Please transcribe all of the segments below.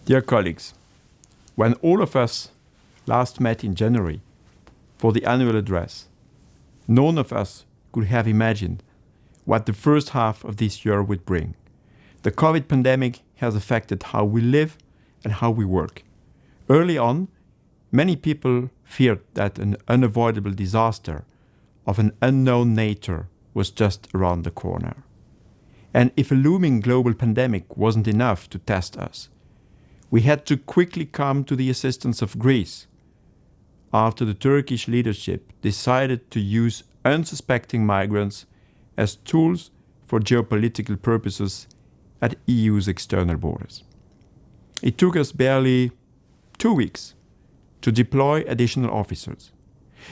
Dear colleagues, when all of us last met in January for the annual address, none of us could have imagined what the first half of this year would bring. The COVID pandemic has affected how we live and how we work. Early on, many people feared that an unavoidable disaster of an unknown nature was just around the corner. And if a looming global pandemic wasn't enough to test us, we had to quickly come to the assistance of Greece after the Turkish leadership decided to use unsuspecting migrants as tools for geopolitical purposes at EU's external borders. It took us barely 2 weeks to deploy additional officers.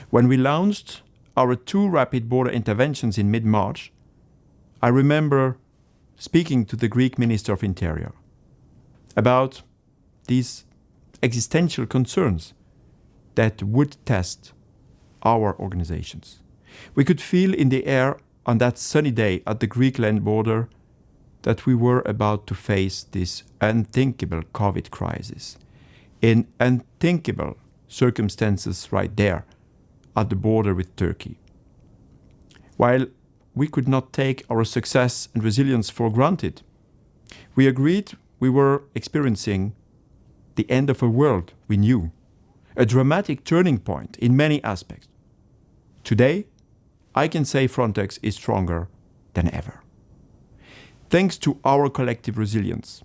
When we launched our 2 rapid border interventions in mid-March, I remember speaking to the Greek Minister of Interior about these existential concerns that would test our organizations. We could feel in the air on that sunny day at the Greek land border that we were about to face this unthinkable COVID crisis in unthinkable circumstances right there at the border with Turkey. While we could not take our success and resilience for granted, we agreed we were experiencing the end of a world we knew, a dramatic turning point in many aspects. Today, I can say Frontex is stronger than ever. Thanks to our collective resilience,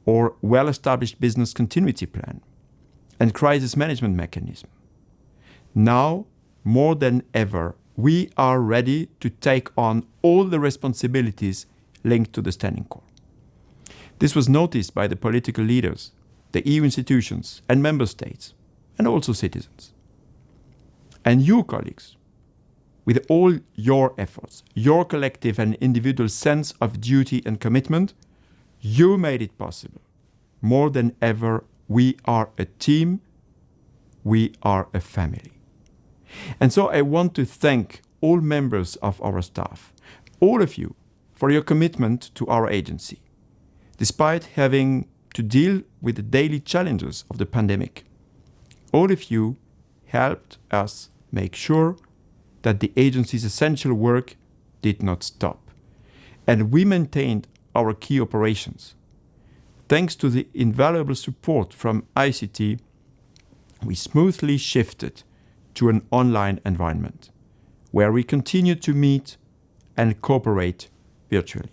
our well-established business continuity plan, and crisis management mechanism, now more than ever, we are ready to take on all the responsibilities linked to the Standing Core. This was noticed by the political leaders, the EU institutions and member states, and also citizens. And you, colleagues, with all your efforts, your collective and individual sense of duty and commitment, you made it possible. More than ever, we are a team, we are a family. And so I want to thank all members of our staff, all of you, for your commitment to our agency. Despite having to deal with the daily challenges of the pandemic, all of you helped us make sure that the agency's essential work did not stop, and we maintained our key operations. Thanks to the invaluable support from ICT, we smoothly shifted to an online environment, where we continue to meet and cooperate virtually.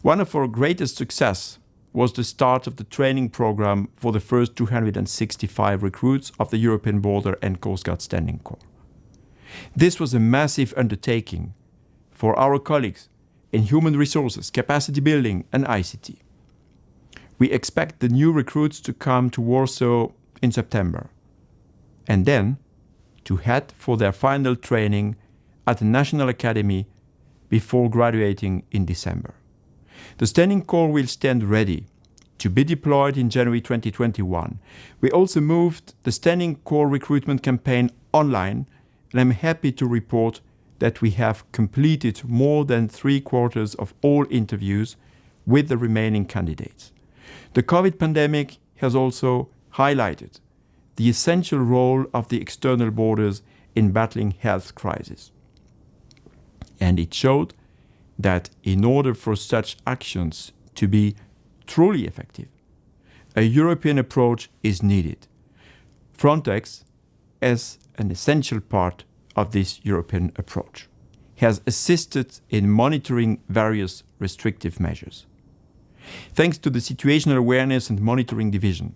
One of our greatest success was the start of the training program for the first 265 recruits of the European Border and Coast Guard Standing Corps. This was a massive undertaking for our colleagues in human resources, capacity building, and ICT. We expect the new recruits to come to Warsaw in September, and then to head for their final training at the National Academy before graduating in December. The Standing Corps will stand ready to be deployed in January 2021. We also moved the Standing Corps recruitment campaign online, and I'm happy to report that we have completed more than 3/4 of all interviews with the remaining candidates. The COVID pandemic has also highlighted the essential role of the external borders in battling health crisis. And it showed that in order for such actions to be truly effective, a European approach is needed. Frontex, as an essential part of this European approach, has assisted in monitoring various restrictive measures. Thanks to the Situational Awareness and Monitoring Division,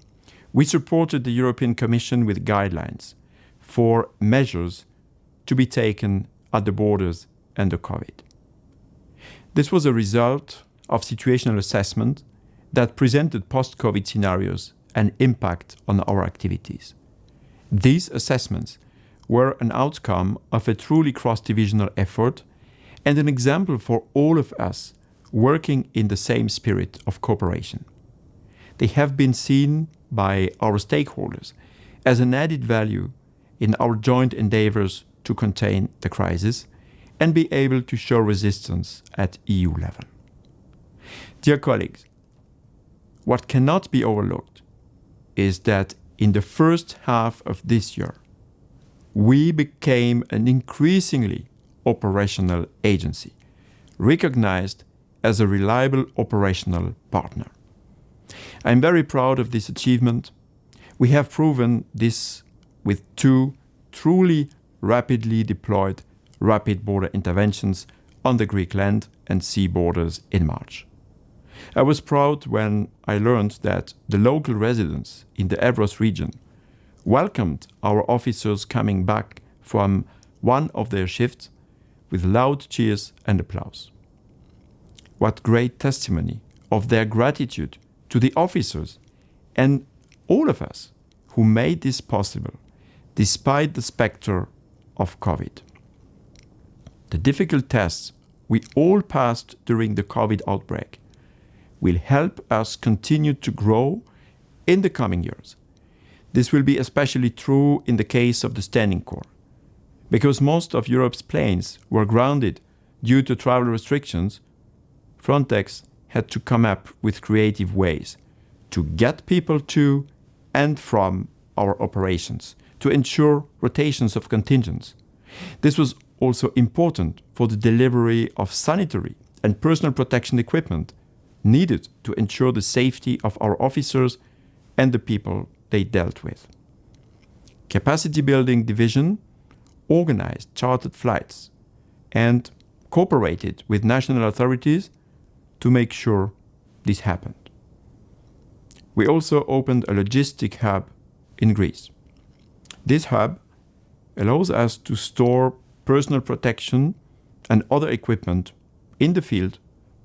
we supported the European Commission with guidelines for measures to be taken at the borders under COVID. This was a result of situational assessment that presented post-COVID scenarios and impact on our activities. These assessments were an outcome of a truly cross-divisional effort and an example for all of us working in the same spirit of cooperation. They have been seen by our stakeholders as an added value in our joint endeavors to contain the crisis and be able to show resistance at EU level. Dear colleagues, what cannot be overlooked is that in the first half of this year, we became an increasingly operational agency, recognized as a reliable operational partner. I'm very proud of this achievement. We have proven this with 2 truly rapidly deployed rapid border interventions on the Greek land and sea borders in March. I was proud when I learned that the local residents in the Evros region welcomed our officers coming back from one of their shifts with loud cheers and applause. What great testimony of their gratitude to the officers and all of us who made this possible despite the specter of COVID. The difficult tests we all passed during the COVID outbreak will help us continue to grow in the coming years. This will be especially true in the case of the Standing Corps, because most of Europe's planes were grounded due to travel restrictions. Frontex had to come up with creative ways to get people to and from our operations, to ensure rotations of contingents. This was also important for the delivery of sanitary and personal protection equipment needed to ensure the safety of our officers and the people they dealt with. Capacity Building Division organized chartered flights and cooperated with national authorities to make sure this happened. We also opened a logistic hub in Greece. This hub allows us to store personal protection and other equipment in the field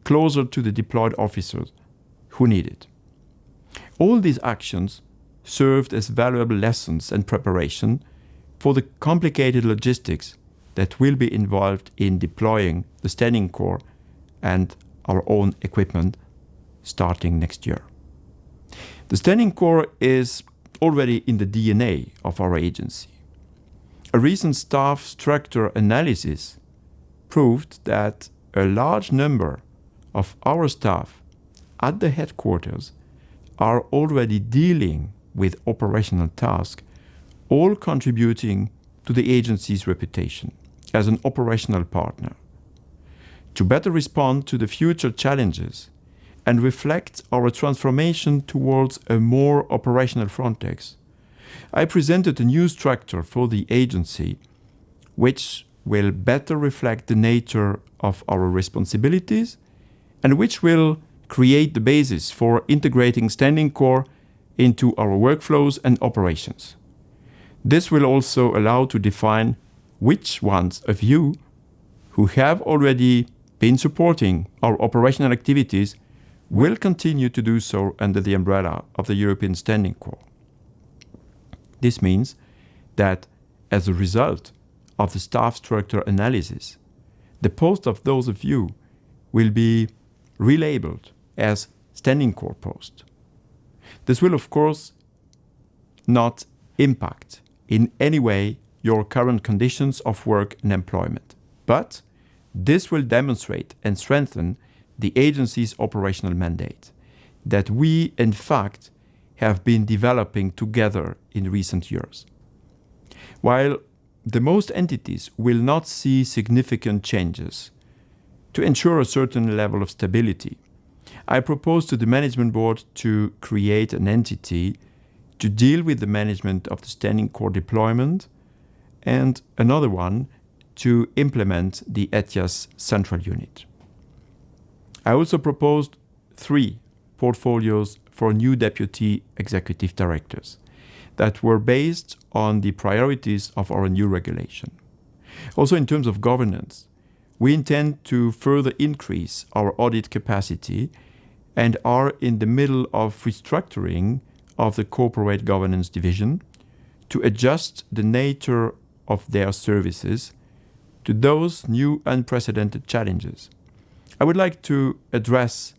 closer to the deployed officers who need it. All these actions served as valuable lessons and preparation for the complicated logistics that will be involved in deploying the Standing Corps and our own equipment starting next year. The Standing Corps is already in the DNA of our agency. A recent staff structure analysis proved that a large number of our staff at the headquarters are already dealing with operational tasks, all contributing to the agency's reputation as an operational partner. To better respond to the future challenges and reflect our transformation towards a more operational Frontex, I presented a new structure for the agency which will better reflect the nature of our responsibilities and which will create the basis for integrating Standing Corps into our workflows and operations. This will also allow to define which ones of you who have already been supporting our operational activities will continue to do so under the umbrella of the European Standing Corps. This means that as a result of the staff structure analysis, the post of those of you will be relabeled as Standing Corps post. This will of course not impact in any way your current conditions of work and employment, but this will demonstrate and strengthen the agency's operational mandate that we, in fact, have been developing together in recent years. While the most entities will not see significant changes, to ensure a certain level of stability, I propose to the Management Board to create an entity to deal with the management of the Standing Corps deployment and another one to implement the ETIAS central unit. I also proposed 3 portfolios for new deputy executive directors that were based on the priorities of our new regulation. Also, in terms of governance, we intend to further increase our audit capacity and are in the middle of restructuring of the corporate governance division to adjust the nature of their services to those new unprecedented challenges. I would like to address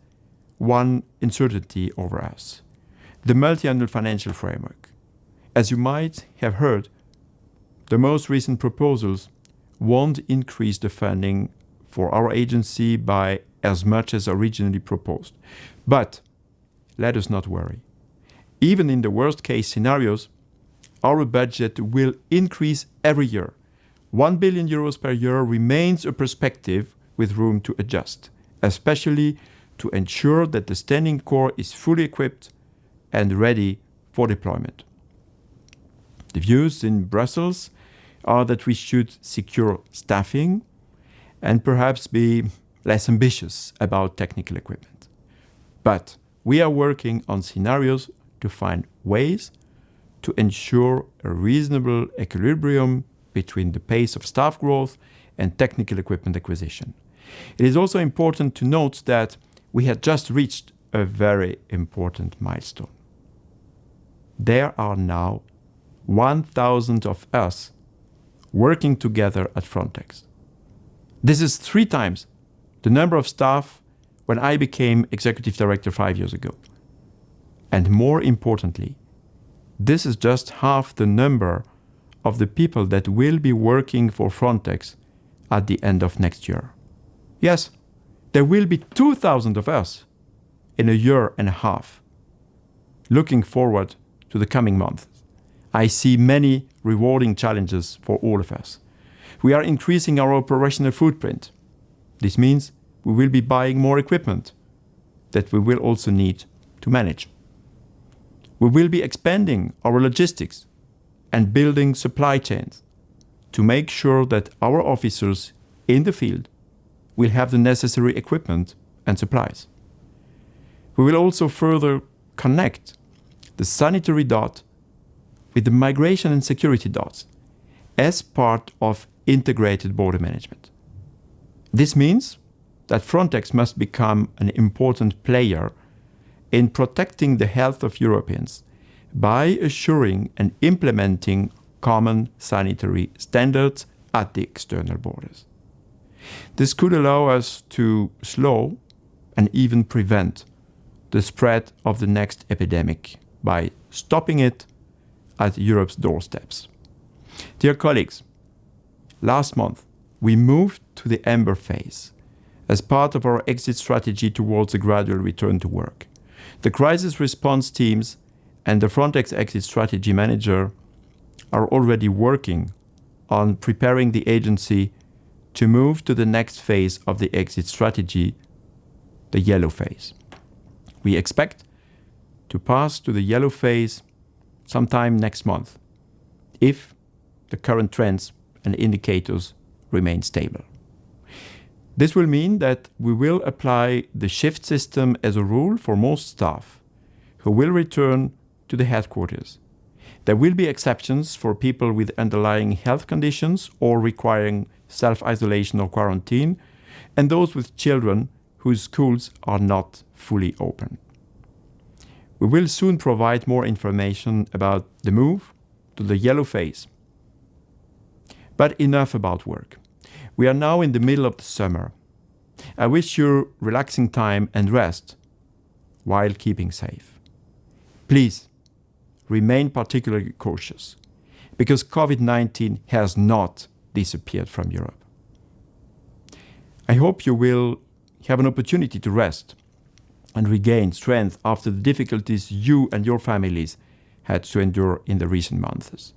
one uncertainty over us, the multi-annual financial framework. As you might have heard, the most recent proposals won't increase the funding for our agency by as much as originally proposed. But let us not worry. Even in the worst case scenarios, our budget will increase every year. 1 billion euros per year remains a perspective with room to adjust, especially to ensure that the standing core is fully equipped and ready for deployment. The views in Brussels are that we should secure staffing and perhaps be less ambitious about technical equipment. But we are working on scenarios to find ways to ensure a reasonable equilibrium between the pace of staff growth and technical equipment acquisition. It is also important to note that we had just reached a very important milestone. There are now 1,000 of us working together at Frontex. This is 3 times the number of staff when I became executive director 5 years ago. And more importantly, this is just half the number of the people that will be working for Frontex at the end of next year. Yes, there will be 2,000 of us in a year and a half. Looking forward to the coming months, I see many rewarding challenges for all of us. We are increasing our operational footprint. This means we will be buying more equipment that we will also need to manage. We will be expanding our logistics and building supply chains to make sure that our officers in the field will have the necessary equipment and supplies. We will also further connect the sanitary dot with the migration and security dots as part of integrated border management. This means that Frontex must become an important player in protecting the health of Europeans by assuring and implementing common sanitary standards at the external borders. This could allow us to slow and even prevent the spread of the next epidemic by stopping it at Europe's doorsteps. Dear colleagues, last month we moved to the amber phase as part of our exit strategy towards a gradual return to work. The crisis response teams and the Frontex exit strategy manager are already working on preparing the agency to move to the next phase of the exit strategy, the yellow phase. We expect to pass to the yellow phase sometime next month, if the current trends and indicators remain stable. This will mean that we will apply the shift system as a rule for most staff who will return to the headquarters. There will be exceptions for people with underlying health conditions or requiring self-isolation or quarantine, and those with children whose schools are not fully open. We will soon provide more information about the move to the yellow phase. But enough about work. We are now in the middle of the summer. I wish you relaxing time and rest while keeping safe. Please remain particularly cautious because COVID-19 has not disappeared from Europe. I hope you will have an opportunity to rest and regain strength after the difficulties you and your families had to endure in the recent months.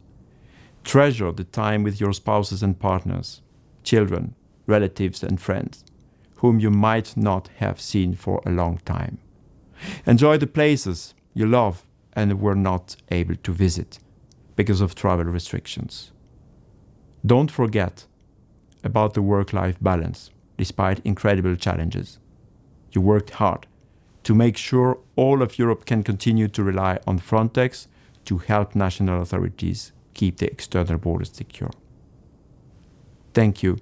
Treasure the time with your spouses and partners, children, relatives and friends, whom you might not have seen for a long time. Enjoy the places you love and were not able to visit because of travel restrictions. Don't forget about the work-life balance, despite incredible challenges. You worked hard to make sure all of Europe can continue to rely on Frontex to help national authorities keep the external borders secure. Thank you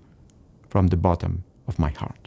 from the bottom of my heart.